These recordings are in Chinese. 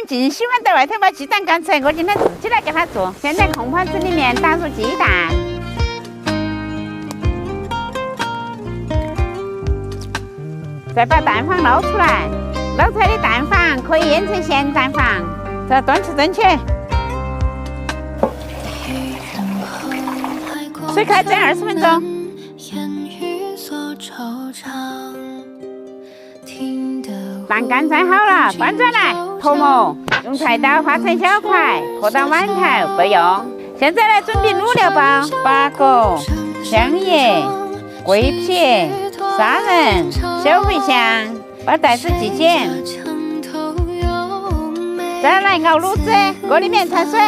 们净喜欢在外头把鸡蛋干出来，我今天自己来给他做。先在空盘子里面打入鸡蛋，再把蛋黄捞出来。捞出来的蛋黄可以腌成咸蛋黄，再端起蒸去。水开蒸20分钟。蛋干蒸好了，端转来脱模，用菜刀划成小块，搁到碗头备用。现在来准备卤料包：八角、香叶、桂皮、砂仁、小茴香，把袋子系紧。再来熬卤子，锅里面掺水，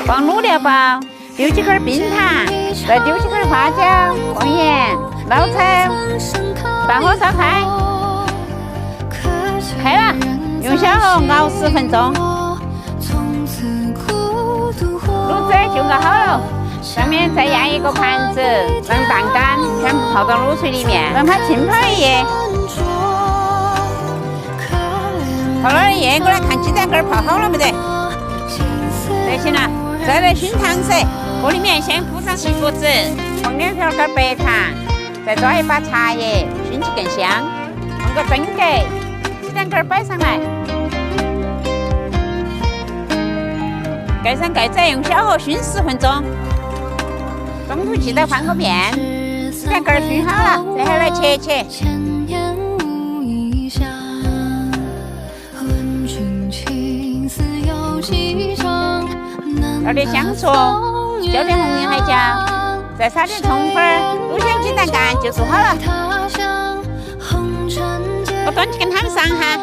放卤料包，丢几根冰糖，再丢几根花椒，放盐，捞稠，大火烧开。开了，用小火熬10分钟，卤子就熬好了。上面再压一个盘子，让蛋干全部泡到卤水里面，让它浸泡一夜。泡了一夜，过来看鸡蛋干泡好了没得？得行了，再来熏汤噻。锅里面先铺上锡箔纸，放2瓢根白糖，再抓一把茶叶，熏起更香。放个蒸格。鸡蛋干摆上来，盖上盖子，用小火熏10分钟。中途记得换个面。鸡蛋干熏好了，再来切切。倒点香醋，浇点红油海椒，再撒点葱粉，卤香鸡蛋干就做好了。我端起跟他们上哈。